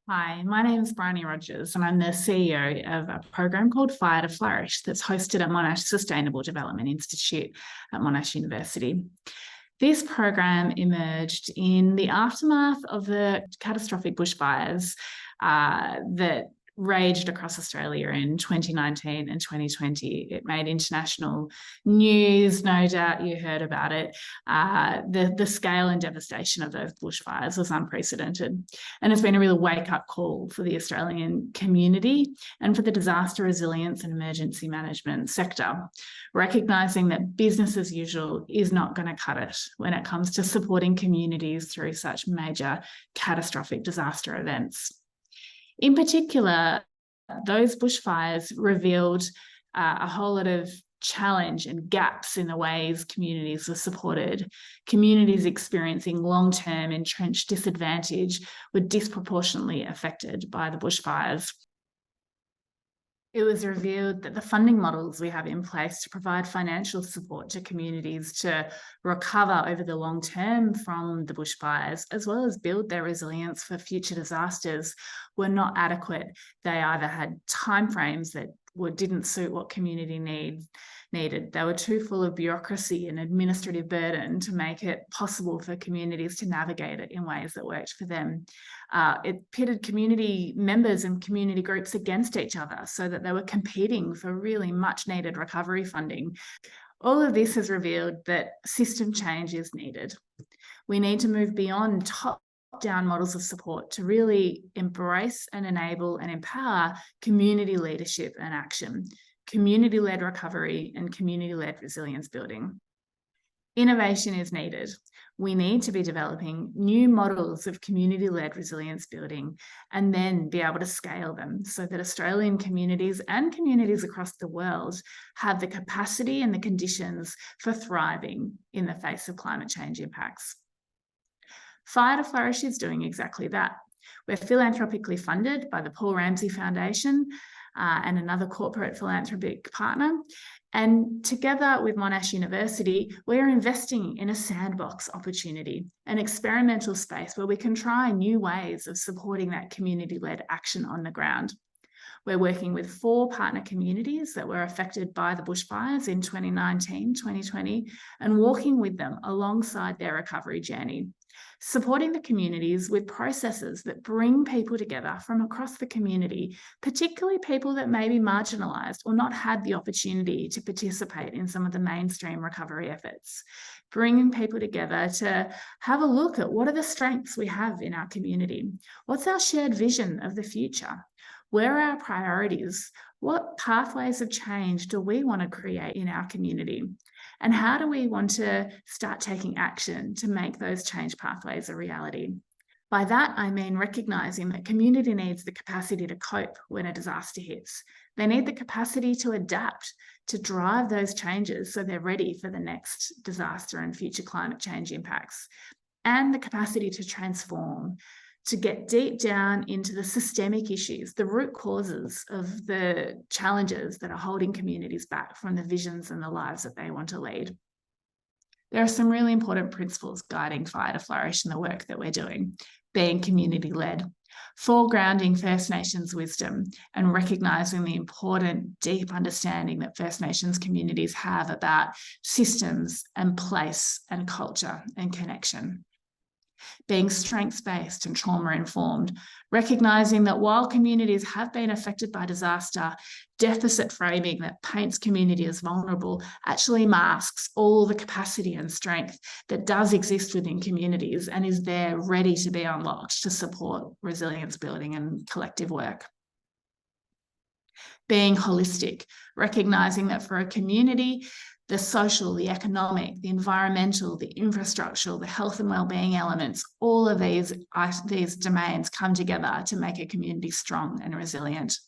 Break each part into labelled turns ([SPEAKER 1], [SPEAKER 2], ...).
[SPEAKER 1] Hi, my name is Briony Rogers, and I'm the CEO of a program called Fire to Flourish that's hosted at Monash Sustainable Development Institute at Monash University. This program emerged in the aftermath of the catastrophic bushfires that raged across Australia in 2019 and 2020. It made international news, no doubt you heard about it. The scale and devastation of those bushfires was unprecedented. And it's been a real wake-up call for the Australian community and for the disaster resilience and emergency management sector, recognising that business as usual is not going to cut it when it comes to supporting communities through such major catastrophic disaster events. In particular, those bushfires revealed a whole lot of challenge and gaps in the ways communities were supported. Communities experiencing long-term entrenched disadvantage were disproportionately affected by the bushfires. It was revealed that the funding models we have in place to provide financial support to communities to recover over the long term from the bushfires, as well as build their resilience for future disasters, were not adequate. They either had timeframes that didn't suit what community needed. They were too full of bureaucracy and administrative burden to make it possible for communities to navigate it in ways that worked for them. It pitted community members and community groups against each other so that they were competing for really much needed recovery funding. All of this has revealed that system change is needed. We need to move beyond top-down models of support to really embrace and enable and empower community leadership and action, community-led recovery and community-led resilience building. Innovation is needed. We need to be developing new models of community-led resilience building and then be able to scale them so that Australian communities and communities across the world have the capacity and the conditions for thriving in the face of climate change impacts. Fire to Flourish is doing exactly that. We're philanthropically funded by the Paul Ramsay Foundation and another corporate philanthropic partner. And together with Monash University, we are investing in a sandbox opportunity, an experimental space where we can try new ways of supporting that community-led action on the ground. We're working with 4 partner communities that were affected by the bushfires in 2019, 2020, and walking with them alongside their recovery journey, supporting the communities with processes that bring people together from across the community, particularly people that may be marginalised or not had the opportunity to participate in some of the mainstream recovery efforts, bringing people together to have a look at what are the strengths we have in our community, what's our shared vision of the future, where are our priorities, what pathways of change do we want to create in our community? And how do we want to start taking action to make those change pathways a reality? By that, I mean recognising that community needs the capacity to cope when a disaster hits. They need the capacity to adapt, to drive those changes so they're ready for the next disaster and future climate change impacts, and the capacity to transform, to get deep down into the systemic issues, the root causes of the challenges that are holding communities back from the visions and the lives that they want to lead. There are some really important principles guiding Fire to Flourish and the work that we're doing, being community-led, foregrounding First Nations wisdom and recognising the important, deep understanding that First Nations communities have about systems and place and culture and connection. Being strengths-based and trauma-informed, recognising that while communities have been affected by disaster, deficit framing that paints community as vulnerable actually masks all the capacity and strength that does exist within communities and is there ready to be unlocked to support resilience building and collective work. Being holistic, recognising that for a community, the social, the economic, the environmental, the infrastructural, the health and wellbeing elements, all of these domains come together to make a community strong and resilient.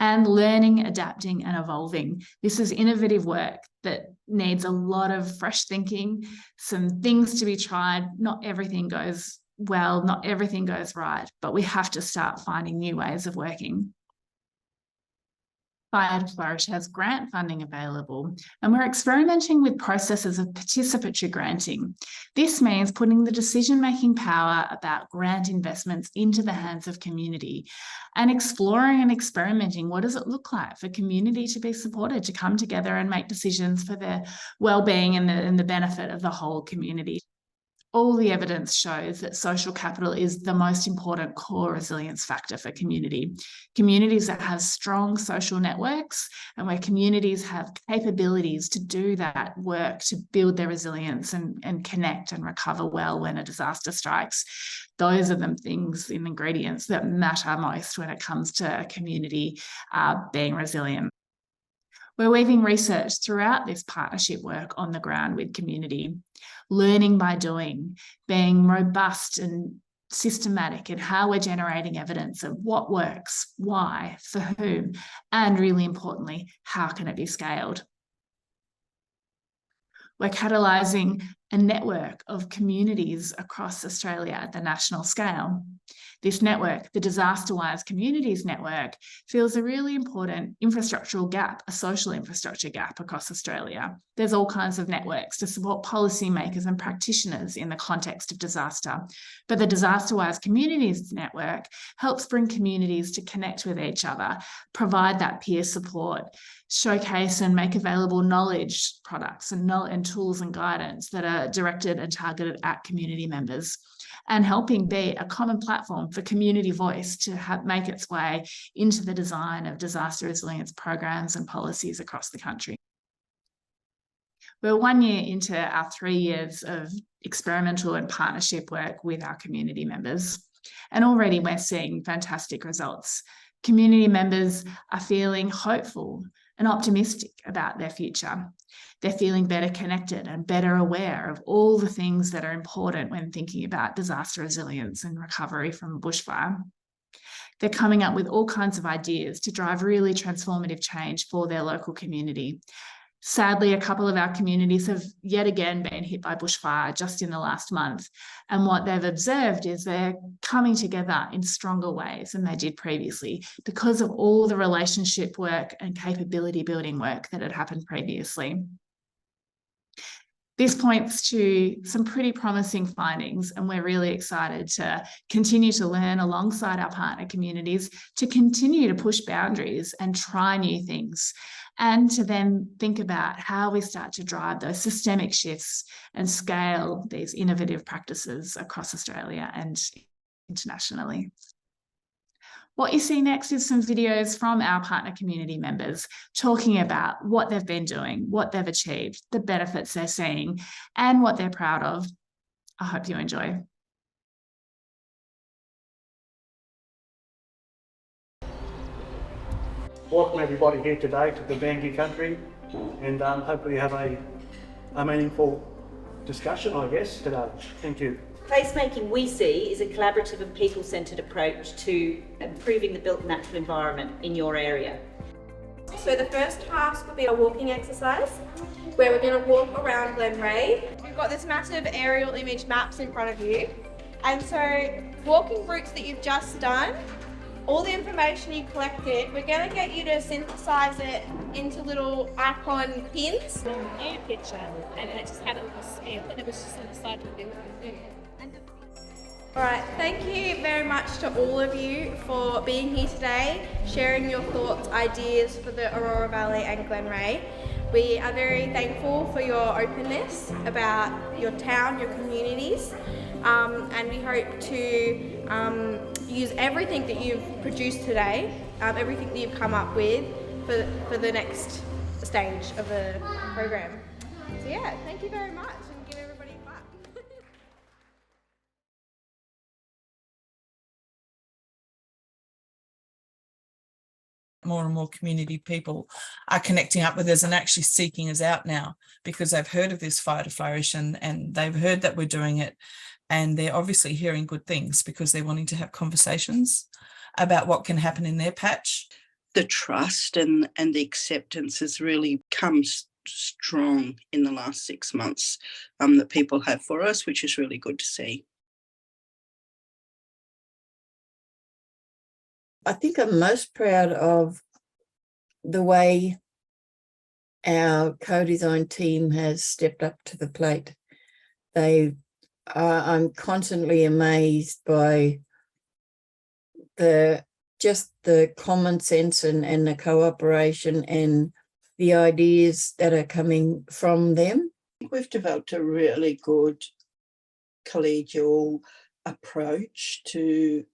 [SPEAKER 1] And learning, adapting and evolving. This is innovative work that needs a lot of fresh thinking, some things to be tried. Not everything goes well, not everything goes right, but we have to start finding new ways of working. Fire to Flourish has grant funding available, and we're experimenting with processes of participatory granting. This means putting the decision-making power about grant investments into the hands of community and exploring and experimenting what does it look like for community to be supported, to come together and make decisions for their well-being and the benefit of the whole community. All the evidence shows that social capital is the most important core resilience factor for community. Communities that have strong social networks and where communities have capabilities to do that work to build their resilience and connect and recover well when a disaster strikes. Those are the things and ingredients that matter most when it comes to a community being resilient. We're weaving research throughout this partnership work on the ground with community, learning by doing, being robust and systematic in how we're generating evidence of what works, why, for whom, and really importantly, how can it be scaled. We're catalysing a network of communities across Australia at the national scale. This network, the Disaster-Wise Communities Network, fills a really important infrastructural gap, a social infrastructure gap across Australia. There's all kinds of networks to support policymakers and practitioners in the context of disaster. But the Disaster-Wise Communities Network helps bring communities to connect with each other, provide that peer support, showcase and make available knowledge products and tools and guidance that are directed and targeted at community members, and helping be a common platform for community voice to make its way into the design of disaster resilience programs and policies across the country. We're 1 year into our 3 years of experimental and partnership work with our community members, and already we're seeing fantastic results. Community members are feeling hopeful and optimistic about their future. They're feeling better connected and better aware of all the things that are important when thinking about disaster resilience and recovery from bushfire. They're coming up with all kinds of ideas to drive really transformative change for their local community. Sadly, a couple of our communities have yet again been hit by bushfire just in the last month. And what they've observed is they're coming together in stronger ways than they did previously because of all the relationship work and capability building work that had happened previously. This points to some pretty promising findings, and we're really excited to continue to learn alongside our partner communities, to continue to push boundaries and try new things, and to then think about how we start to drive those systemic shifts and scale these innovative practices across Australia and internationally. What you see next is some videos from our partner community members talking about what they've been doing, what they've achieved, the benefits they're seeing, and what they're proud of. I hope you enjoy.
[SPEAKER 2] Welcome everybody here today to the Bangi country, and hopefully have a meaningful discussion, I guess, today. Thank you.
[SPEAKER 3] Placemaking, we see, is a collaborative and people-centred approach to improving the built natural environment in your area.
[SPEAKER 4] So the first task will be a walking exercise where we're going to walk around Glenray. We've got this massive aerial image maps in front of you, and so walking routes that you've just done, all the information you collected, we're going to get you to synthesize it into little icon pins.
[SPEAKER 5] A picture, and it just had a little stamp, and it was just inside of it.
[SPEAKER 4] Alright, thank you very much to all of you for being here today, sharing your thoughts, ideas for the Aurora Valley and Glenray. We are very thankful for your openness about your town, your communities, and we hope to use everything that you've produced today, everything that you've come up with for the next stage of the program. So yeah, thank you very much, and give everybody a clap.
[SPEAKER 6] More and more community people are connecting up with us and actually seeking us out now because they've heard of this Fire to Flourish and they've heard that we're doing it, and they're obviously hearing good things because they're wanting to have conversations about what can happen in their patch.
[SPEAKER 7] The trust and the acceptance has really come strong in the last 6 months that people have for us, which is really good to see.
[SPEAKER 8] I think I'm most proud of the way our co-design team has stepped up to the plate. I'm constantly amazed by the common sense and the cooperation and the ideas that are coming from them.
[SPEAKER 7] We've developed a really good collegial approach to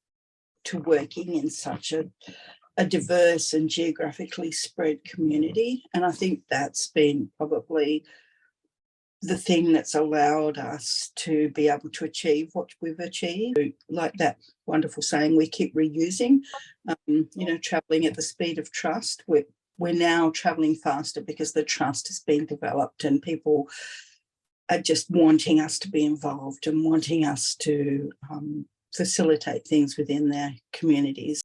[SPEAKER 7] working in such a diverse and geographically spread community. And I think that's been probably the thing that's allowed us to be able to achieve what we've achieved. Like that wonderful saying, we keep reusing, traveling at the speed of trust. We're now traveling faster because the trust has been developed and people are just wanting us to be involved and wanting us to facilitate things within their communities.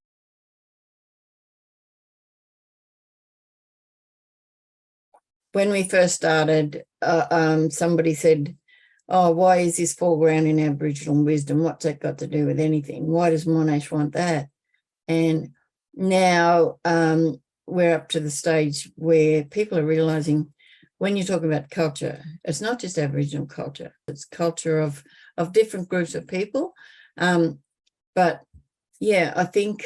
[SPEAKER 8] When we first started, somebody said, "Oh, why is this foreground in Aboriginal wisdom? What's that got to do with anything? Why does Monash want that?" And now we're up to the stage where people are realising, when you talk about culture, it's not just Aboriginal culture, it's culture of different groups of people. But yeah, I think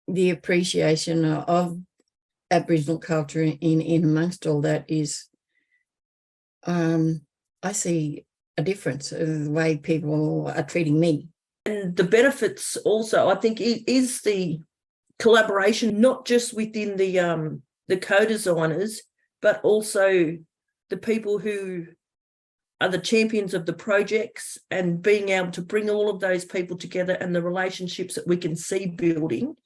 [SPEAKER 8] the appreciation of Aboriginal culture in amongst all that is, I see a difference in the way people are treating me.
[SPEAKER 9] And the benefits also, I think, is the collaboration, not just within the co-designers, but also the people who are the champions of the projects, and being able to bring all of those people together and the relationships that we can see building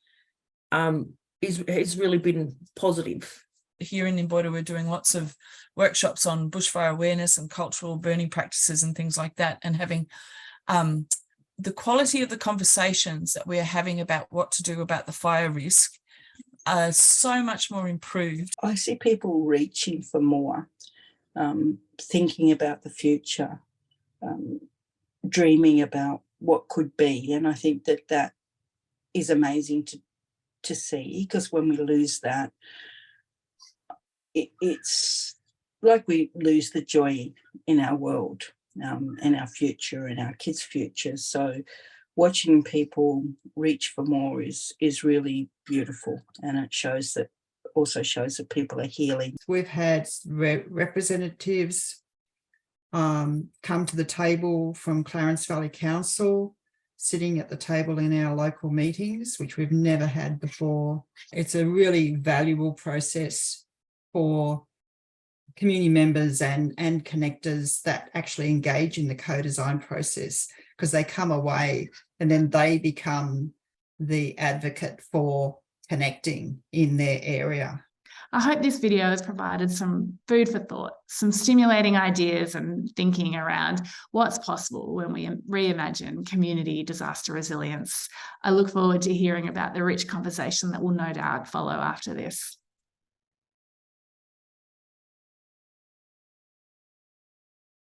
[SPEAKER 9] has really been positive.
[SPEAKER 6] Here in Nimboida, we're doing lots of workshops on bushfire awareness and cultural burning practices and things like that, and having the quality of the conversations that we're having about what to do about the fire risk are so much more improved.
[SPEAKER 7] I see people reaching for more, thinking about the future, dreaming about what could be, and I think that is amazing to see, because when we lose that, it's like we lose the joy in our world, in our future, in our kids' future. So watching people reach for more is really beautiful, and it also shows that people are healing.
[SPEAKER 10] We've had representatives come to the table from Clarence Valley Council, sitting at the table in our local meetings, which we've never had before. It's a really valuable process for community members and connectors that actually engage in the co-design process, because they come away and then they become the advocate for connecting in their area.
[SPEAKER 1] I hope this video has provided some food for thought, some stimulating ideas and thinking around what's possible when we reimagine community disaster resilience. I look forward to hearing about the rich conversation that will no doubt follow after this.